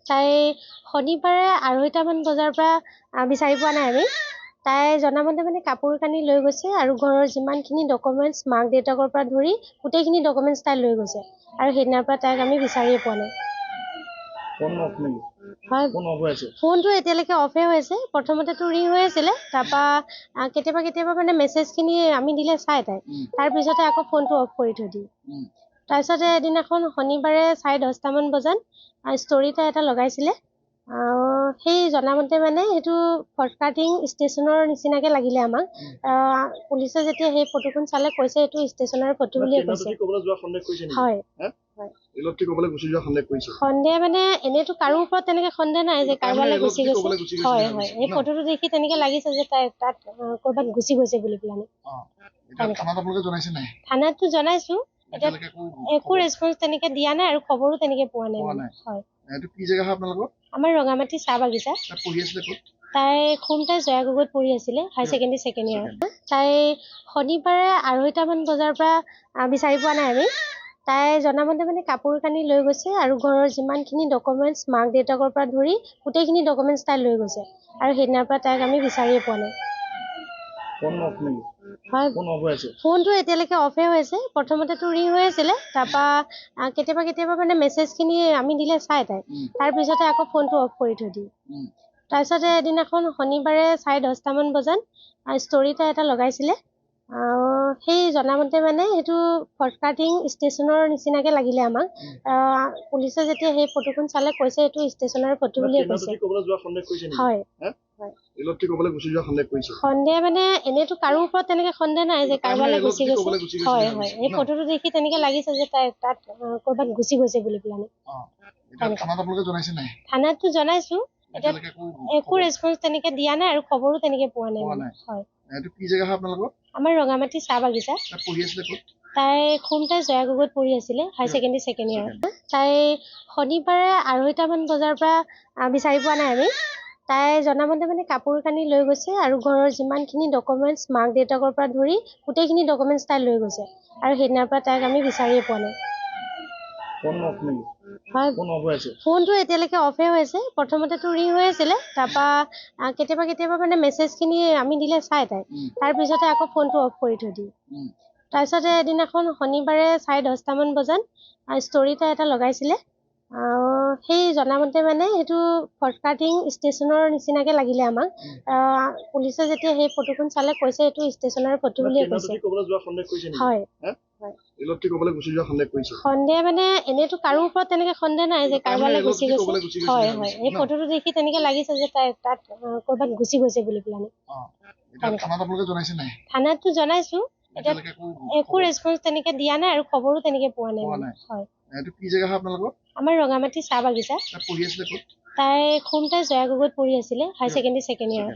তাই শনিবাৰে 2:30মান বজাৰ পৰা বিচাৰি পোৱা নাই আমি। তাই জনামতে মানে কাপোৰ কানি লৈ গৈছে আৰু ঘৰৰ যিমানখিনি ডকুমেণ্টছ মাক দেউতাকৰ পৰা ধৰি গোটেইখিনি ডকুমেণ্টছ তাই লৈ গৈছে আৰু সেইদিনাৰ পৰা তাইক আমি বিচাৰিয়ে পোৱা নাই। হয়, ফোনটো এতিয়ালৈকে অফে হৈ আছে। প্ৰথমতেতো ৰিং হৈ আছিলে, তাৰপৰা কেতিয়াবা মানে মেছেজখিনি আমি দিলে চাই তাই, তাৰপিছতে আকৌ ফোনটো অফ কৰি থৈ দিয়ে। তাৰপিছতে এদিনাখন শনিবাৰে 10:30মান বজাত ষ্টৰি এটা লগাইছিলে। সেই জনামতে মানে সেইটো ফটকাটিং ষ্টেচনৰ নিচিনাকৈ লাগিলে আমাক। পুলিচে যেতিয়া সেই ফটোখন চালে কৈছে এইটো ষ্টেচনৰ ফটো বুলিয়ে কৈছে। হয়, সন্দেহ মানে এনেইতো কাৰো ওপৰত তেনেকৈ সন্দেহ নাই যে কাৰোবালৈ গুচি গৈছে। হয়, এই ফটোটো দেখি তেনেকৈ লাগিছে যে তাই তাত ক'ৰবাত গুচি গৈছে বুলি পেলাই। থানাততো জনাইছো, একো ৰেছপন্স তেনেকৈ দিয়া নাই আৰু খবৰো তেনেকৈ পোৱা নাই। হয়, আমাৰ ৰঙামাটি চাহ বাগিচা। তাই খুমটাই জয়া গগৈত পঢ়ি আছিলে, হায়াৰ ছেকেণ্ডেৰী ছেকেণ্ড ইয়াৰ। তাই শনিবাৰে 2:30মান বজাৰ পৰা বিচাৰি পোৱা নাই আমি। তাই জনামতে মানে কাপোৰ কানি লৈ গৈছে আৰু ঘৰৰ যিমানখিনি ডকুমেণ্টছ মাক দেউতাকৰ পৰা ধৰি গোটেইখিনি ডকুমেণ্টছ তাই লৈ গৈছে আৰু সেইদিনাৰ পৰা তাইক আমি বিচাৰিয়ে পোৱা নাই। হয়, ফোনটো এতিয়ালৈকে অফে হৈ আছে। প্ৰথমতেতো ৰিং হৈ আছিলে, তাৰপৰা কেতিয়াবা মানে মেছেজখিনি আমি দিলে চাই তাই, তাৰপিছতে আকৌ ফোনটো অফ কৰি থৈ দিয়ে। তাৰপিছতে এদিনাখন শনিবাৰে 10:30মান বজাত ষ্টৰি এটা লগাইছিলে। সেই জনামতে মানে সেইটো ফটকাটিং ষ্টেচনৰ নিচিনাকৈ লাগিলে আমাক। পুলিচে যেতিয়া সেই ফটোখন চালে কৈছে এইটো ষ্টেচনৰ ফটো বুলিয়ে কৈছে। হয়, সন্দেহ মানে এনেইতো কাৰো ওপৰত তেনেকৈ সন্দেহ নাই যে কাৰোবালৈ গুচি গৈছে। হয়, এই ফটোটো দেখি তেনেকৈ লাগিছে যে তাই তাত ক'ৰবাত গুচি গৈছে বুলি পেলাই। থানাততো জনাইছো, একো ৰেছপন্স তেনেকৈ দিয়া নাই আৰু খবৰো তেনেকৈ পোৱা নাই। হয়, আমাৰ ৰঙামাটি চাহ বাগিচা। তাই খুমটাই জয়া গগৈত পঢ়ি আছিলে, হায়াৰ ছেকেণ্ডেৰী ছেকেণ্ড ইয়াৰ। তাই শনিবাৰে 2:30মান বজাৰ পৰা বিচাৰি পোৱা নাই আমি। তাই জনামতে মানে কাপোৰ কানি লৈ গৈছে আৰু ঘৰৰ যিমানখিনি ডকুমেণ্টছ মাক দেউতাকৰ পৰা ধৰি গোটেইখিনি ডকুমেণ্টছ তাই লৈ গৈছে আৰু সেইদিনাৰ পৰা তাইক আমি বিচাৰিয়ে পোৱা নাই। হয়, ফোনটো এতিয়ালৈকে অফে হৈ আছে। প্ৰথমতেতো ৰিং হৈ আছিলে, তাৰপৰা কেতিয়াবা মানে মেছেজখিনি আমি দিলে চাই তাই, তাৰপিছতে আকৌ ফোনটো অফ কৰি থৈ দিয়ে। তাৰপিছতে এদিনাখন শনিবাৰে 10:30মান বজাত ষ্টৰি এটা লগাইছিলে। সেই জনামতে মানে সেইটো ফটকাটিং ষ্টেচনৰ নিচিনাকৈ লাগিলে আমাক। পুলিচে যেতিয়া সেই ফটোখন চালে কৈছে এইটো ষ্টেচনৰ ফটো বুলিয়ে কৈছে। হয়, সন্দেহ মানে এনেইতো কাৰো ওপৰত তেনেকৈ সন্দেহ নাই যে কাৰোবালৈ গুচি গৈছে। হয়, এই ফটোটো দেখি তেনেকৈ লাগিছে যে তাই তাত ক'ৰবাত গুচি গৈছে বুলি পেলাই। থানাততো জনাইছো, একো ৰেছপন্স তেনেকৈ দিয়া নাই আৰু খবৰো তেনেকৈ পোৱা নাই। হয়, আমাৰ ৰঙামাটি চাহ বাগিচা। তাই খুমটাই জয়া গগৈত পঢ়ি আছিলে, হায়াৰ ছেকেণ্ডেৰী ছেকেণ্ড ইয়াৰ।